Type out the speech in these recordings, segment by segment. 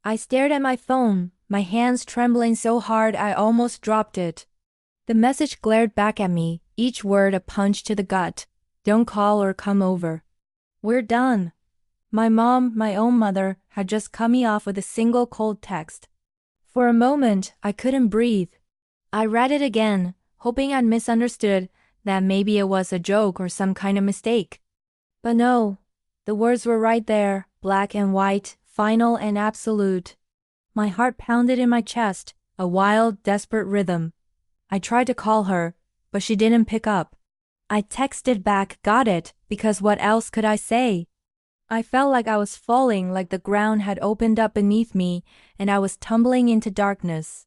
I stared at my phone, my hands trembling so hard I almost dropped it. The message glared back at me, each word a punch to the gut. Don't call or come over. We're done. My mom, my own mother, had just cut me off with a single cold text. For a moment, I couldn't breathe. I read it again, hoping I'd misunderstood, that maybe it was a joke or some kind of mistake. But no, the words were right there, black and white, final and absolute. My heart pounded in my chest, a wild, desperate rhythm. I tried to call her, but she didn't pick up. I texted back, got it, because what else could I say? I felt like I was falling, like the ground had opened up beneath me, and I was tumbling into darkness.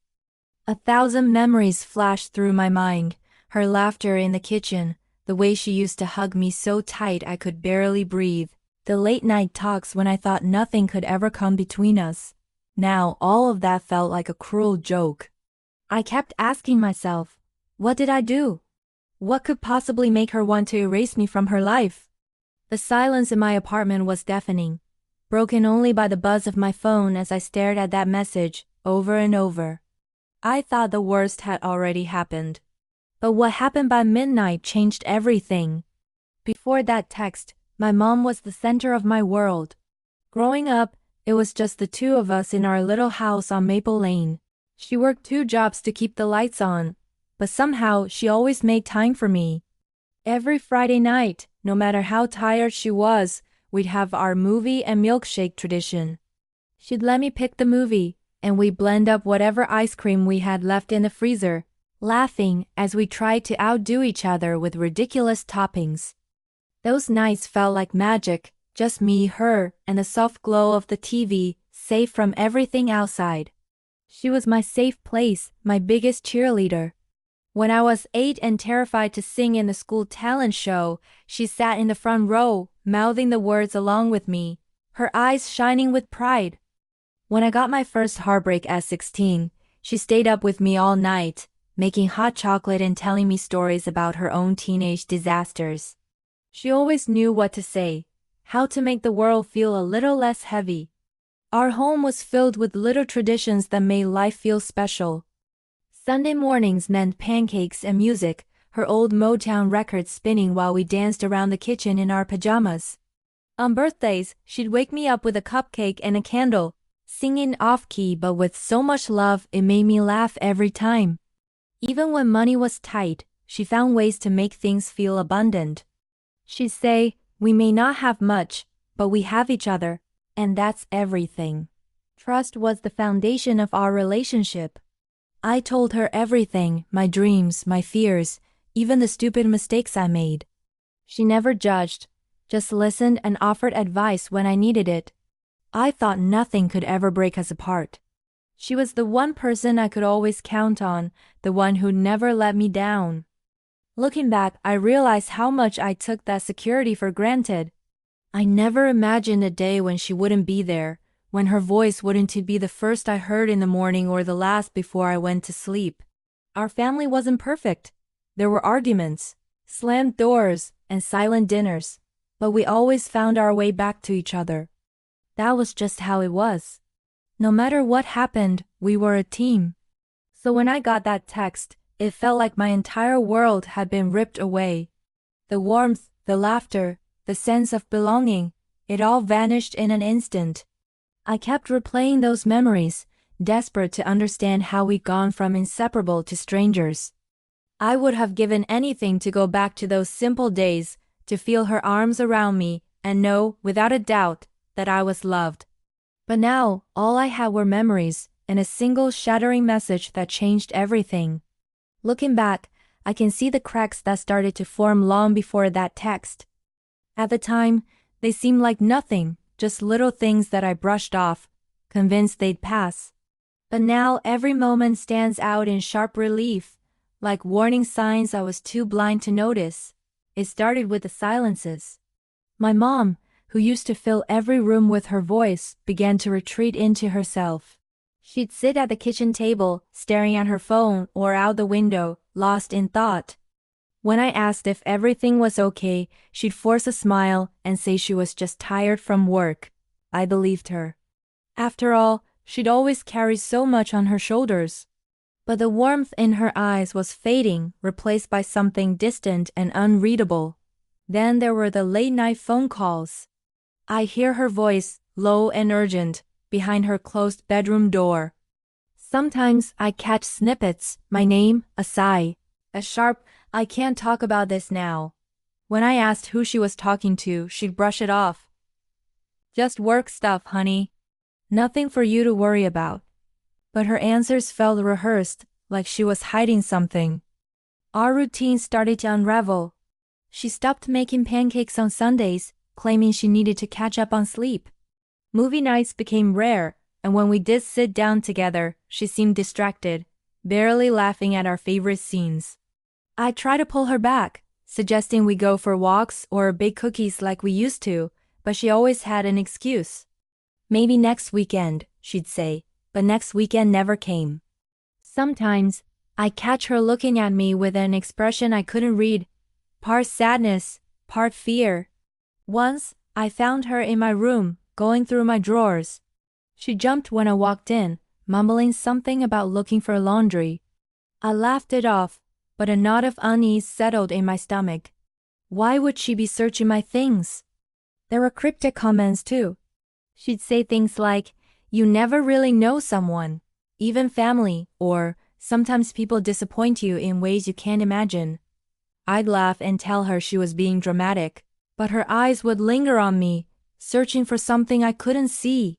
1,000 memories flashed through my mind, her laughter in the kitchen, the way she used to hug me so tight I could barely breathe, the late-night talks when I thought nothing could ever come between us. Now all of that felt like a cruel joke. I kept asking myself, what did I do? What could possibly make her want to erase me from her life? The silence in my apartment was deafening, broken only by the buzz of my phone as I stared at that message over and over. I thought the worst had already happened. But what happened by midnight changed everything. Before that text, my mom was the center of my world. Growing up, it was just the two of us in our little house on Maple Lane. She worked 2 jobs to keep the lights on, but somehow she always made time for me. Every Friday night, no matter how tired she was, we'd have our movie and milkshake tradition. She'd let me pick the movie, and we'd blend up whatever ice cream we had left in the freezer, laughing as we tried to outdo each other with ridiculous toppings. Those nights felt like magic, just me, her, and the soft glow of the TV, safe from everything outside. She was my safe place, my biggest cheerleader. When I was 8 and terrified to sing in the school talent show, she sat in the front row, mouthing the words along with me, her eyes shining with pride. When I got my first heartbreak at 16, she stayed up with me all night, making hot chocolate and telling me stories about her own teenage disasters. She always knew what to say, how to make the world feel a little less heavy. Our home was filled with little traditions that made life feel special. Sunday mornings meant pancakes and music, her old Motown records spinning while we danced around the kitchen in our pajamas. On birthdays, she'd wake me up with a cupcake and a candle, singing off-key but with so much love it made me laugh every time. Even when money was tight, she found ways to make things feel abundant. She'd say, we may not have much, but we have each other, and that's everything. Trust was the foundation of our relationship. I told her everything, my dreams, my fears, even the stupid mistakes I made. She never judged, just listened and offered advice when I needed it. I thought nothing could ever break us apart. She was the one person I could always count on, the one who'd never let me down. Looking back, I realized how much I took that security for granted. I never imagined a day when she wouldn't be there, when her voice wouldn't be the first I heard in the morning or the last before I went to sleep. Our family wasn't perfect. There were arguments, slammed doors, and silent dinners, but we always found our way back to each other. That was just how it was. No matter what happened, we were a team. So when I got that text, it felt like my entire world had been ripped away. The warmth, the laughter, the sense of belonging, it all vanished in an instant. I kept replaying those memories, desperate to understand how we'd gone from inseparable to strangers. I would have given anything to go back to those simple days, to feel her arms around me, and know, without a doubt, that I was loved. But now, all I had were memories, and a single shattering message that changed everything. Looking back, I can see the cracks that started to form long before that text. At the time, they seemed like nothing, just little things that I brushed off, convinced they'd pass. But now every moment stands out in sharp relief, like warning signs I was too blind to notice. It started with the silences. My mom, who used to fill every room with her voice, began to retreat into herself. She'd sit at the kitchen table, staring at her phone or out the window, lost in thought. When I asked if everything was okay, she'd force a smile and say she was just tired from work. I believed her. After all, She'd always carried so much on her shoulders. But the warmth in her eyes was fading, replaced by something distant and unreadable. Then there were the late-night phone calls. I hear her voice, low and urgent, behind her closed bedroom door. Sometimes I catch snippets, my name, a sigh, a sharp, "I can't talk about this now." When I asked who she was talking to, she'd brush it off. "Just work stuff, honey. Nothing for you to worry about." But her answers felt rehearsed, like she was hiding something. Our routine started to unravel. She stopped making pancakes on Sundays, claiming she needed to catch up on sleep. Movie nights became rare, and when we did sit down together, she seemed distracted, barely laughing at our favorite scenes. I tried to pull her back, suggesting we go for walks or bake cookies like we used to, but she always had an excuse. "Maybe next weekend," she'd say, but next weekend never came. Sometimes, I catch her looking at me with an expression I couldn't read, part sadness, part fear. Once, I found her in my room, going through my drawers. She jumped when I walked in, mumbling something about looking for laundry. I laughed it off, but a knot of unease settled in my stomach. Why would she be searching my things? There were cryptic comments too. She'd say things like, "You never really know someone, even family," or "Sometimes people disappoint you in ways you can't imagine." I'd laugh and tell her she was being dramatic, but her eyes would linger on me, searching for something I couldn't see.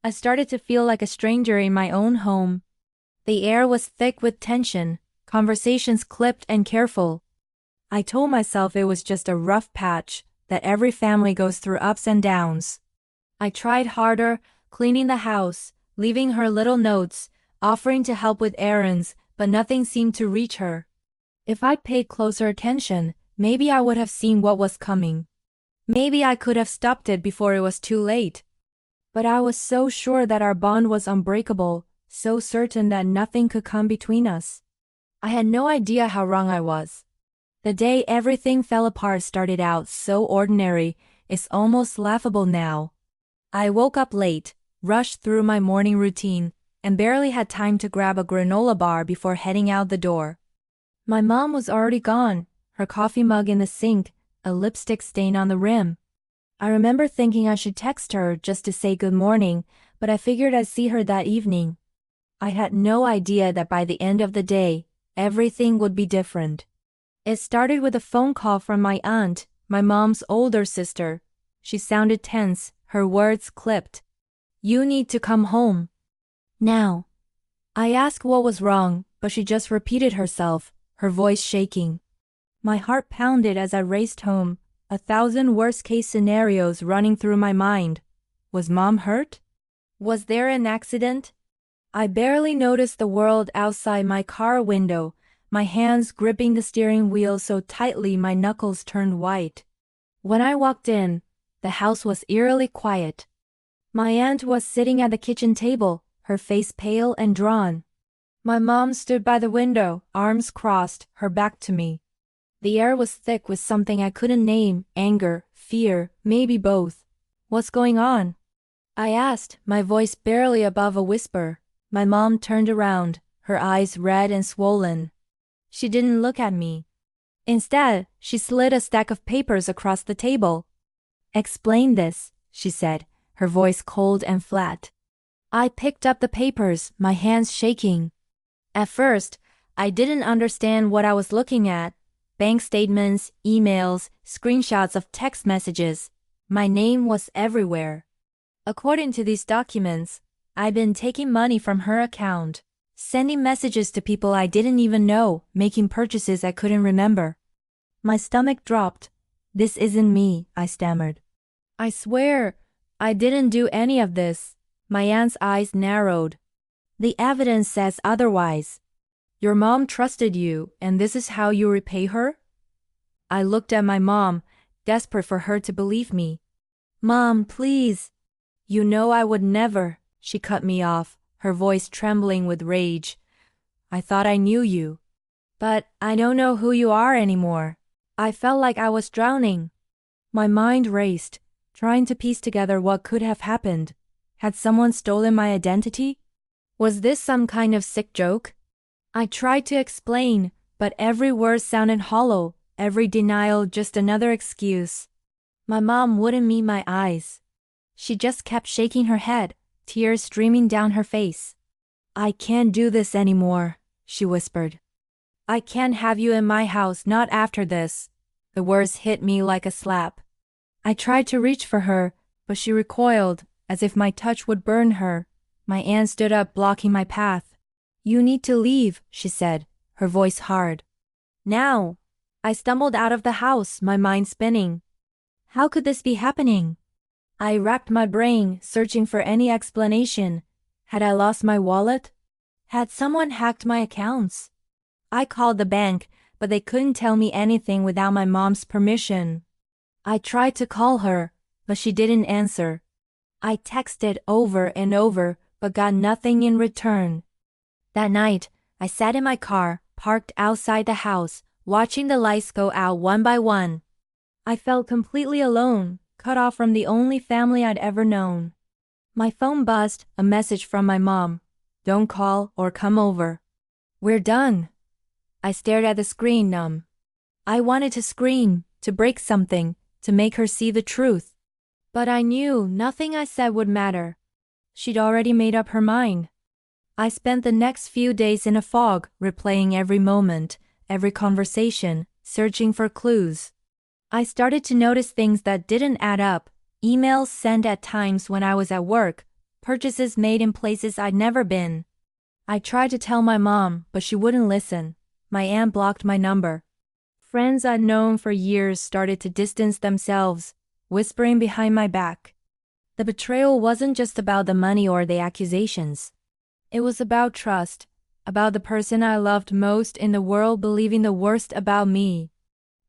I started to feel like a stranger in my own home. The air was thick with tension, conversations clipped and careful. I told myself it was just a rough patch, that every family goes through ups and downs. I tried harder, cleaning the house, leaving her little notes, offering to help with errands, but nothing seemed to reach her. If I'd paid closer attention, maybe I would have seen what was coming. Maybe I could have stopped it before it was too late. But I was so sure that our bond was unbreakable, so certain that nothing could come between us. I had no idea how wrong I was. The day everything fell apart started out so ordinary, it's almost laughable now. I woke up late, rushed through my morning routine, and barely had time to grab a granola bar before heading out the door. My mom was already gone, her coffee mug in the sink, a lipstick stain on the rim. I remember thinking I should text her just to say good morning, but I figured I'd see her that evening. I had no idea that by the end of the day, everything would be different. It started with a phone call from my aunt, my mom's older sister. She sounded tense, her words clipped. "You need to come home. Now." I asked what was wrong, but she just repeated herself, her voice shaking. My heart pounded as I raced home, 1,000 worst-case scenarios running through my mind. Was Mom hurt? Was there an accident? I barely noticed the world outside my car window, my hands gripping the steering wheel so tightly my knuckles turned white. When I walked in, the house was eerily quiet. My aunt was sitting at the kitchen table, her face pale and drawn. My mom stood by the window, arms crossed, her back to me. The air was thick with something I couldn't name, anger, fear, maybe both. "What's going on?" I asked, my voice barely above a whisper. My mom turned around, her eyes red and swollen. She didn't look at me. Instead, she slid a stack of papers across the table. "Explain this," she said, her voice cold and flat. I picked up the papers, my hands shaking. At first, I didn't understand what I was looking at. Bank statements, emails, screenshots of text messages. My name was everywhere. According to these documents, I'd been taking money from her account, sending messages to people I didn't even know, making purchases I couldn't remember. My stomach dropped. "This isn't me," I stammered. "I swear, I didn't do any of this." My aunt's eyes narrowed. "The evidence says otherwise. Your mom trusted you, and this is how you repay her?" I looked at my mom, desperate for her to believe me. "Mom, please." "You know I would never," she cut me off, her voice trembling with rage. "I thought I knew you. But I don't know who you are anymore." I felt like I was drowning. My mind raced, trying to piece together what could have happened. Had someone stolen my identity? Was this some kind of sick joke? I tried to explain, but every word sounded hollow, every denial just another excuse. My mom wouldn't meet my eyes. She just kept shaking her head, tears streaming down her face. I can't do this anymore, she whispered. I can't have you in my house, not after this. The words hit me like a slap. I tried to reach for her, but she recoiled, as if my touch would burn her. My aunt stood up, blocking my path. You need to leave, she said, her voice hard. Now. I stumbled out of the house, my mind spinning. How could this be happening? I racked my brain, searching for any explanation. Had I lost my wallet? Had someone hacked my accounts? I called the bank, but they couldn't tell me anything without my mom's permission. I tried to call her, but she didn't answer. I texted over and over, but got nothing in return. That night, I sat in my car, parked outside the house, watching the lights go out one by one. I felt completely alone, cut off from the only family I'd ever known. My phone buzzed, a message from my mom. Don't call or come over. We're done. I stared at the screen, numb. I wanted to scream, to break something, to make her see the truth. But I knew nothing I said would matter. She'd already made up her mind. I spent the next few days in a fog, replaying every moment, every conversation, searching for clues. I started to notice things that didn't add up, emails sent at times when I was at work, purchases made in places I'd never been. I tried to tell my mom, but she wouldn't listen. My aunt blocked my number. Friends I'd known for years started to distance themselves, whispering behind my back. The betrayal wasn't just about the money or the accusations. It was about trust, about the person I loved most in the world believing the worst about me.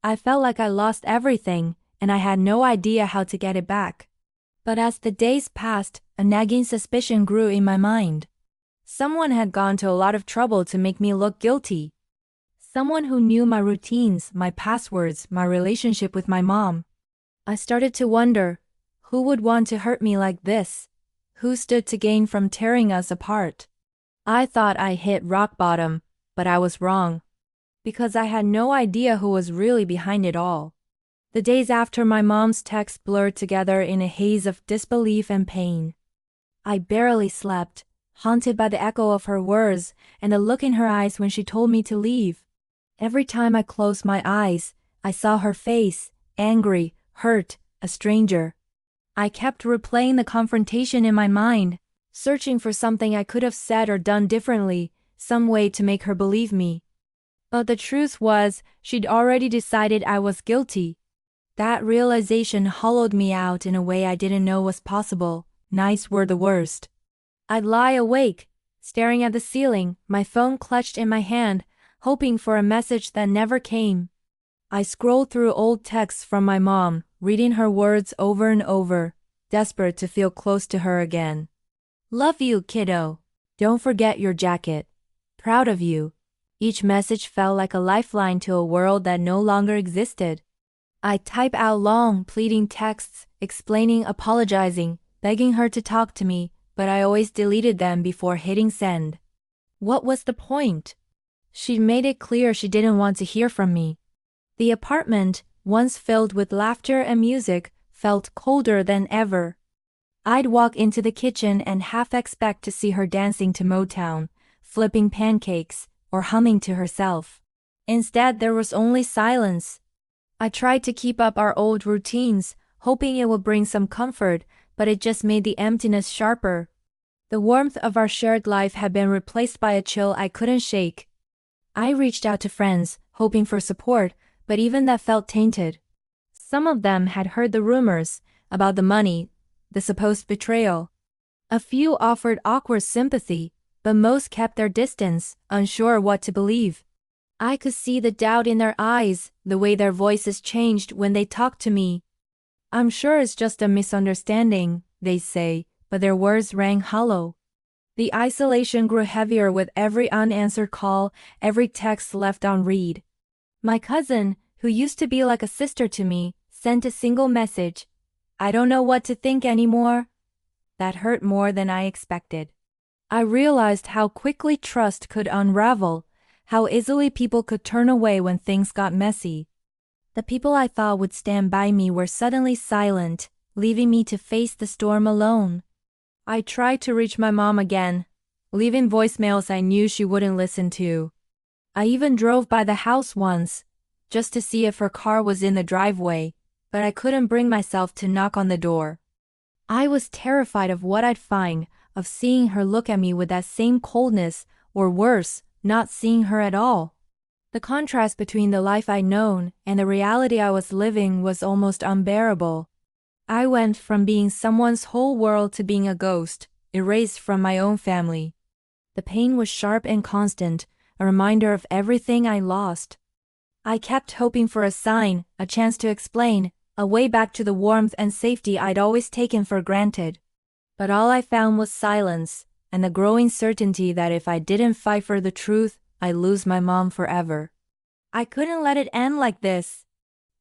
I felt like I lost everything, and I had no idea how to get it back. But as the days passed, a nagging suspicion grew in my mind. Someone had gone to a lot of trouble to make me look guilty. Someone who knew my routines, my passwords, my relationship with my mom. I started to wonder, who would want to hurt me like this? Who stood to gain from tearing us apart? I thought I hit rock bottom, but I was wrong. Because I had no idea who was really behind it all. The days after my mom's texts blurred together in a haze of disbelief and pain. I barely slept, haunted by the echo of her words and the look in her eyes when she told me to leave. Every time I closed my eyes, I saw her face, angry, hurt, a stranger. I kept replaying the confrontation in my mind, searching for something I could have said or done differently, some way to make her believe me. But the truth was, she'd already decided I was guilty. That realization hollowed me out in a way I didn't know was possible. Nights were the worst. I'd lie awake, staring at the ceiling, my phone clutched in my hand, hoping for a message that never came. I scrolled through old texts from my mom, reading her words over and over, desperate to feel close to her again. Love you, kiddo. Don't forget your jacket. Proud of you. Each message felt like a lifeline to a world that no longer existed. I'd type out long, pleading texts, explaining, apologizing, begging her to talk to me, but I always deleted them before hitting send. What was the point? She'd made it clear she didn't want to hear from me. The apartment, once filled with laughter and music, felt colder than ever. I'd walk into the kitchen and half expect to see her dancing to Motown, flipping pancakes, or humming to herself. Instead, there was only silence. I tried to keep up our old routines, hoping it would bring some comfort, but it just made the emptiness sharper. The warmth of our shared life had been replaced by a chill I couldn't shake. I reached out to friends, hoping for support, but even that felt tainted. Some of them had heard the rumors about the money, the supposed betrayal. A few offered awkward sympathy, but most kept their distance, unsure what to believe. I could see the doubt in their eyes, the way their voices changed when they talked to me. I'm sure it's just a misunderstanding, they say, but their words rang hollow. The isolation grew heavier with every unanswered call, every text left unread. My cousin, who used to be like a sister to me, sent a single message. I don't know what to think anymore. that hurt more than I expected. I realized how quickly trust could unravel, how easily people could turn away when things got messy. The people I thought would stand by me were suddenly silent, leaving me to face the storm alone. I tried to reach my mom again, leaving voicemails I knew she wouldn't listen to. I even drove by the house once, just to see if her car was in the driveway, but I couldn't bring myself to knock on the door. I was terrified of what I'd find, of seeing her look at me with that same coldness, or worse, not seeing her at all. The contrast between the life I'd known and the reality I was living was almost unbearable. I went from being someone's whole world to being a ghost, erased from my own family. The pain was sharp and constant, a reminder of everything I lost. I kept hoping for a sign, a chance to explain, a way back to the warmth and safety I'd always taken for granted. But all I found was silence, and the growing certainty that if I didn't fight for the truth, I'd lose my mom forever. I couldn't let it end like this.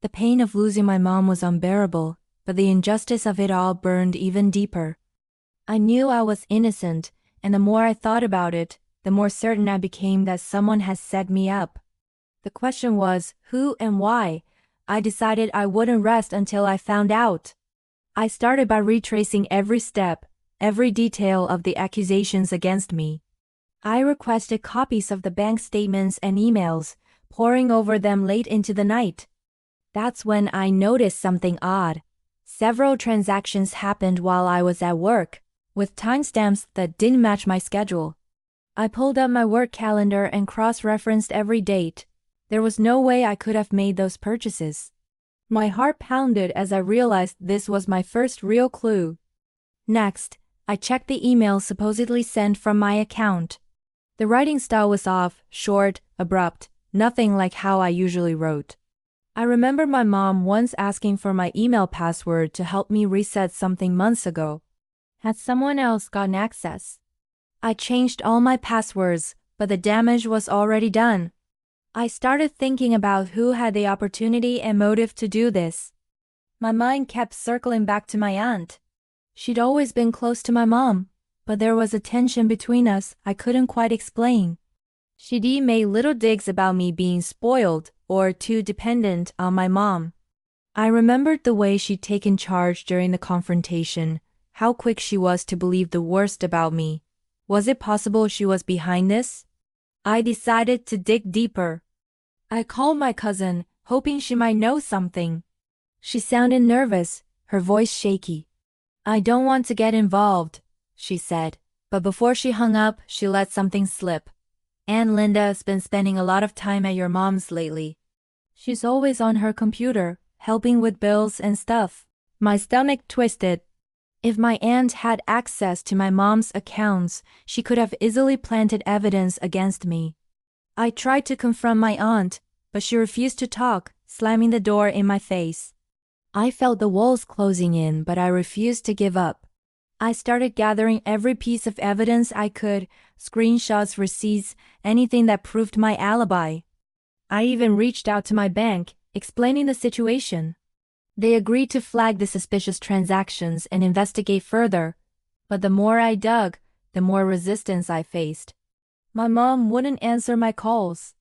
The pain of losing my mom was unbearable, but the injustice of it all burned even deeper. I knew I was innocent, and the more I thought about it, the more certain I became that someone had set me up. The question was, who and why? I decided I wouldn't rest until I found out. I started by retracing every step, every detail of the accusations against me. I requested copies of the bank statements and emails, poring over them late into the night. That's when I noticed something odd. Several transactions happened while I was at work, with timestamps that didn't match my schedule. I pulled up my work calendar and cross-referenced every date. There was no way I could have made those purchases. My heart pounded as I realized this was my first real clue. Next, I checked the emails supposedly sent from my account. The writing style was off, short, abrupt, nothing like how I usually wrote. I remember my mom once asking for my email password to help me reset something months ago. Had someone else gotten access? I changed all my passwords, but the damage was already done. I started thinking about who had the opportunity and motive to do this. My mind kept circling back to my aunt. She'd always been close to my mom, but there was a tension between us I couldn't quite explain. She'd made little digs about me being spoiled or too dependent on my mom. I remembered the way she'd taken charge during the confrontation, how quick she was to believe the worst about me. Was it possible she was behind this? I decided to dig deeper. I called my cousin, hoping she might know something. She sounded nervous, her voice shaky. "I don't want to get involved," she said, but before she hung up, she let something slip. "Aunt Linda's been spending a lot of time at your mom's lately. She's always on her computer, helping with bills and stuff." My stomach twisted. If my aunt had access to my mom's accounts, she could have easily planted evidence against me. I tried to confront my aunt, but she refused to talk, slamming the door in my face. I felt the walls closing in, but I refused to give up. I started gathering every piece of evidence I could, screenshots, receipts, anything that proved my alibi. I even reached out to my bank, explaining the situation. They agreed to flag the suspicious transactions and investigate further, but the more I dug, the more resistance I faced. My mom wouldn't answer my calls.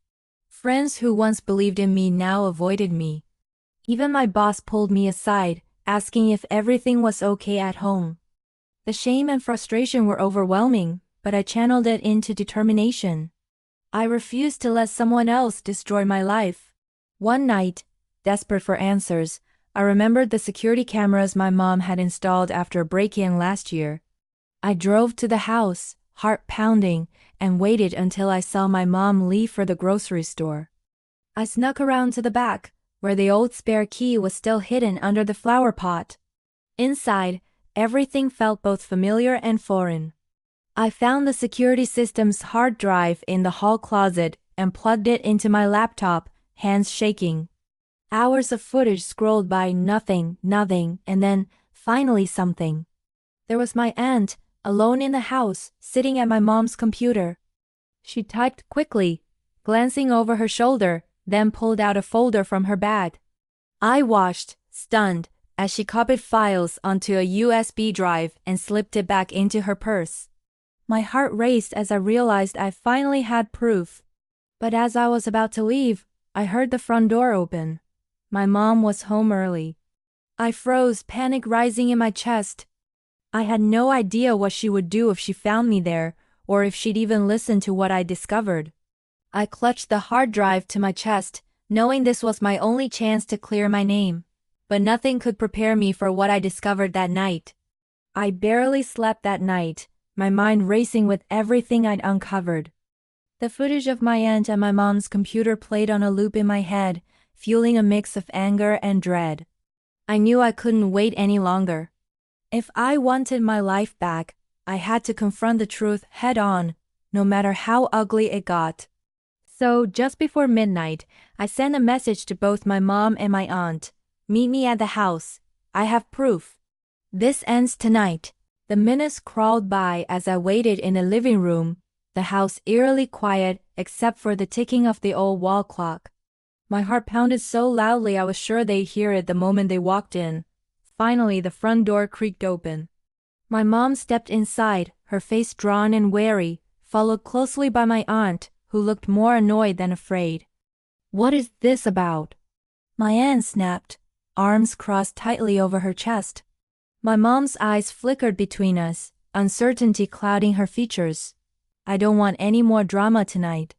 Friends who once believed in me now avoided me. Even my boss pulled me aside, asking if everything was okay at home. The shame and frustration were overwhelming, but I channeled it into determination. I refused to let someone else destroy my life. One night, desperate for answers, I remembered the security cameras my mom had installed after a break-in last year. I drove to the house, heart pounding, and waited until I saw my mom leave for the grocery store. I snuck around to the back, where the old spare key was still hidden under the flower pot. Inside, everything felt both familiar and foreign. I found the security system's hard drive in the hall closet and plugged it into my laptop, hands shaking. Hours of footage scrolled by, nothing, and then, finally something. There was my aunt, alone in the house, sitting at my mom's computer. She typed quickly, glancing over her shoulder, then pulled out a folder from her bag. I watched, stunned, as she copied files onto a USB drive and slipped it back into her purse. My heart raced as I realized I finally had proof. But as I was about to leave, I heard the front door open. My mom was home early. I froze, panic rising in my chest. I had no idea what she would do if she found me there, or if she'd even listen to what I discovered. I clutched the hard drive to my chest, knowing this was my only chance to clear my name. But nothing could prepare me for what I discovered that night. I barely slept that night, my mind racing with everything I'd uncovered. The footage of my aunt and my mom's computer played on a loop in my head, fueling a mix of anger and dread. I knew I couldn't wait any longer. If I wanted my life back, I had to confront the truth head on, no matter how ugly it got. So, just before midnight, I sent a message to both my mom and my aunt. Meet me at the house. I have proof. This ends tonight. The minutes crawled by as I waited in the living room, the house eerily quiet except for the ticking of the old wall clock. My heart pounded so loudly I was sure they'd hear it the moment they walked in. Finally, the front door creaked open. My mom stepped inside, her face drawn and wary, followed closely by my aunt, who looked more annoyed than afraid. "What is this about?" my aunt snapped, arms crossed tightly over her chest. My mom's eyes flickered between us, uncertainty clouding her features. "I don't want any more drama tonight.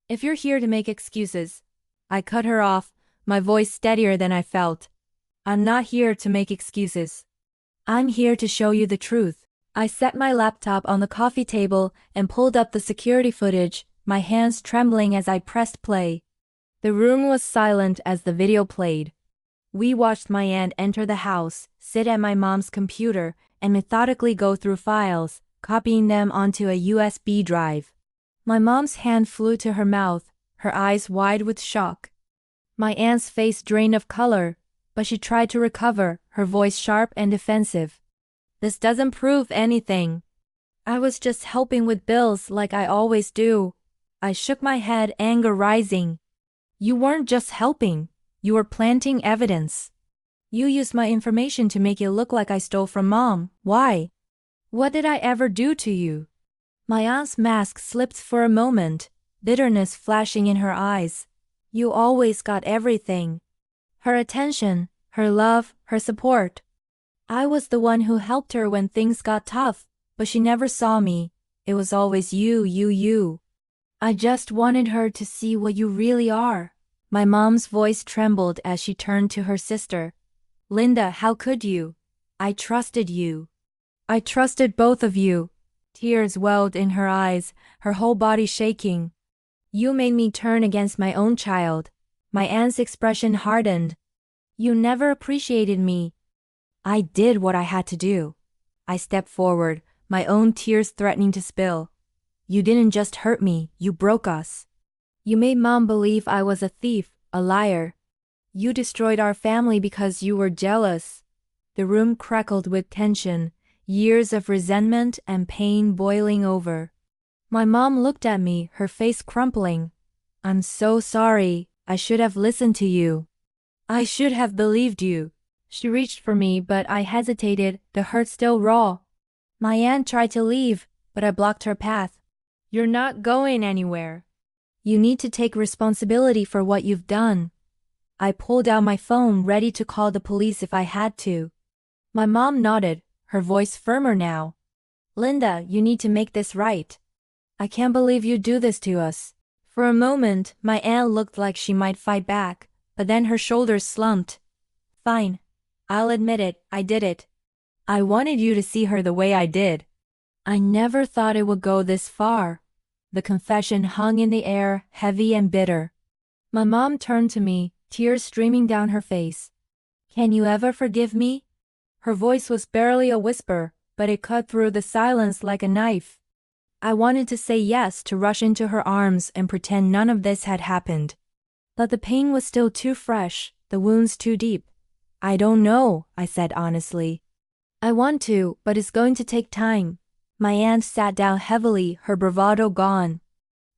If you're here to make excuses..." I cut her off, my voice steadier than I felt. "I'm not here to make excuses. I'm here to show you the truth." I set my laptop on the coffee table and pulled up the security footage, my hands trembling as I pressed play. The room was silent as the video played. We watched my aunt enter the house, sit at my mom's computer, and methodically go through files, copying them onto a USB drive. My mom's hand flew to her mouth, her eyes wide with shock. My aunt's face drained of color, but she tried to recover, her voice sharp and defensive. "This doesn't prove anything. I was just helping with bills like I always do." I shook my head, anger rising. "You weren't just helping. You were planting evidence. You used my information to make it look like I stole from Mom. Why? What did I ever do to you?" My aunt's mask slipped for a moment, bitterness flashing in her eyes. "You always got everything. Her attention, her love, her support. I was the one who helped her when things got tough, but she never saw me. It was always you. I just wanted her to see what you really are." My mom's voice trembled as she turned to her sister. "Linda, how could you? I trusted you. I trusted both of you." Tears welled in her eyes, her whole body shaking. "You made me turn against my own child." My aunt's expression hardened. "You never appreciated me." "I did what I had to do." I stepped forward, my own tears threatening to spill. "You didn't just hurt me, you broke us. You made Mom believe I was a thief, a liar. You destroyed our family because you were jealous." The room crackled with tension, years of resentment and pain boiling over. My mom looked at me, her face crumpling. "I'm so sorry. I should have listened to you. I should have believed you." She reached for me, but I hesitated, the hurt still raw. My aunt tried to leave, but I blocked her path. "You're not going anywhere. You need to take responsibility for what you've done." I pulled out my phone, ready to call the police if I had to. My mom nodded, her voice firmer now. "Linda, you need to make this right. I can't believe you do this to us." For a moment, my aunt looked like she might fight back, but then her shoulders slumped. "Fine. I'll admit it, I did it. I wanted you to see her the way I did. I never thought it would go this far." The confession hung in the air, heavy and bitter. My mom turned to me, tears streaming down her face. "Can you ever forgive me?" Her voice was barely a whisper, but it cut through the silence like a knife. I wanted to say yes, to rush into her arms and pretend none of this had happened. But the pain was still too fresh, the wounds too deep. "I don't know," I said honestly. "I want to, but it's going to take time." My aunt sat down heavily, her bravado gone.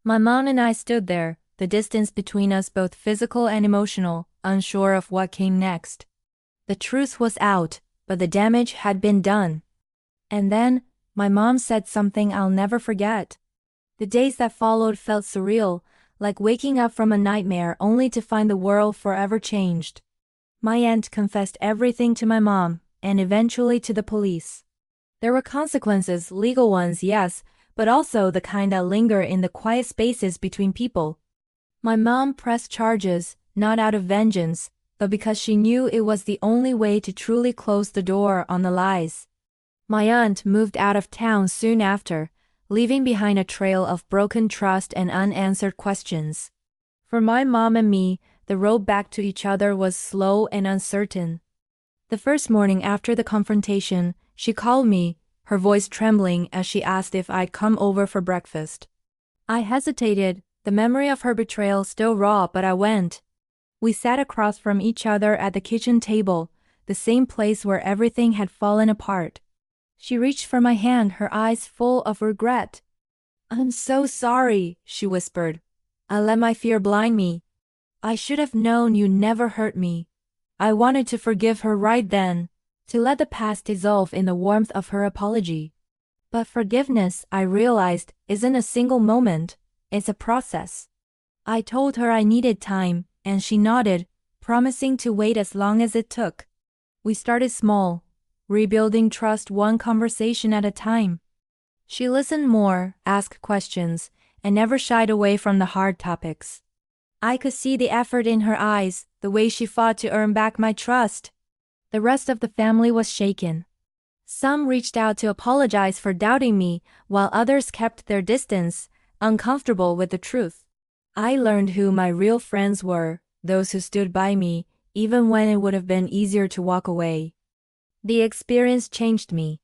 My mom and I stood there, the distance between us both physical and emotional, unsure of what came next. The truth was out, but the damage had been done. And then, my mom said something I'll never forget. The days that followed felt surreal, like waking up from a nightmare only to find the world forever changed. My aunt confessed everything to my mom, and eventually to the police. There were consequences, legal ones, yes, but also the kind that linger in the quiet spaces between people. My mom pressed charges, not out of vengeance, but because she knew it was the only way to truly close the door on the lies. My aunt moved out of town soon after, leaving behind a trail of broken trust and unanswered questions. For my mom and me, the road back to each other was slow and uncertain. The first morning after the confrontation, she called me, her voice trembling as she asked if I'd come over for breakfast. I hesitated, the memory of her betrayal still raw, but I went. We sat across from each other at the kitchen table, the same place where everything had fallen apart. She reached for my hand, her eyes full of regret. "I'm so sorry," she whispered. "I let my fear blind me. I should have known you never hurt me." I wanted to forgive her right then, to let the past dissolve in the warmth of her apology. But forgiveness, I realized, isn't a single moment, it's a process. I told her I needed time, and she nodded, promising to wait as long as it took. We started small, rebuilding trust one conversation at a time. She listened more, asked questions, and never shied away from the hard topics. I could see the effort in her eyes, the way she fought to earn back my trust. The rest of the family was shaken. Some reached out to apologize for doubting me, while others kept their distance, uncomfortable with the truth. I learned who my real friends were, those who stood by me, even when it would have been easier to walk away. The experience changed me.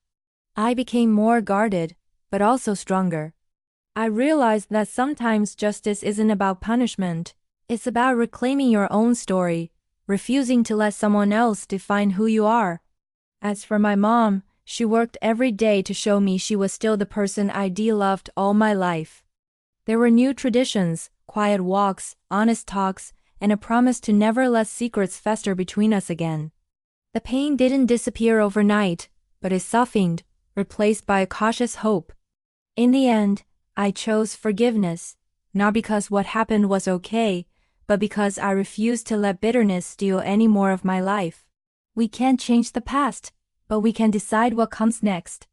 I became more guarded, but also stronger. I realized that sometimes justice isn't about punishment. It's about reclaiming your own story, refusing to let someone else define who you are. As for my mom, she worked every day to show me she was still the person I'd loved all my life. There were new traditions, quiet walks, honest talks, and a promise to never let secrets fester between us again. The pain didn't disappear overnight, but it softened, replaced by a cautious hope. In the end, I chose forgiveness, not because what happened was okay, but because I refused to let bitterness steal any more of my life. We can't change the past, but we can decide what comes next.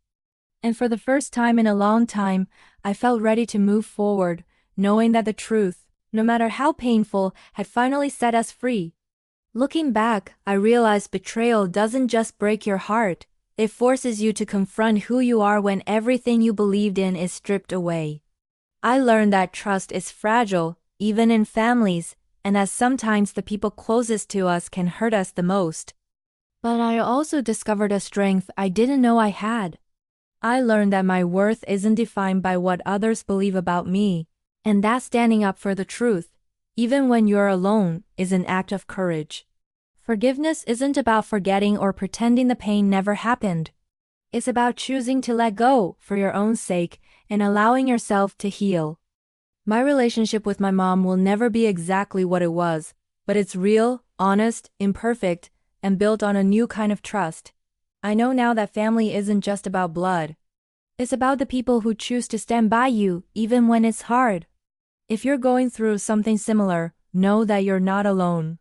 And for the first time in a long time, I felt ready to move forward, knowing that the truth, no matter how painful, had finally set us free. Looking back, I realized betrayal doesn't just break your heart, it forces you to confront who you are when everything you believed in is stripped away. I learned that trust is fragile, even in families, and that sometimes the people closest to us can hurt us the most. But I also discovered a strength I didn't know I had. I learned that my worth isn't defined by what others believe about me, and that standing up for the truth, even when you're alone, is an act of courage. Forgiveness isn't about forgetting or pretending the pain never happened. It's about choosing to let go for your own sake and allowing yourself to heal. My relationship with my mom will never be exactly what it was, but it's real, honest, imperfect, and built on a new kind of trust. I know now that family isn't just about blood. It's about the people who choose to stand by you, even when it's hard. If you're going through something similar, know that you're not alone.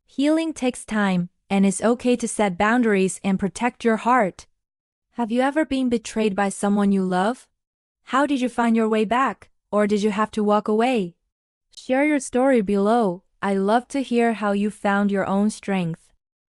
Healing takes time, and it's okay to set boundaries and protect your heart. Have you ever been betrayed by someone you love? How did you find your way back, or did you have to walk away? Share your story below. I'd love to hear how you found your own strength.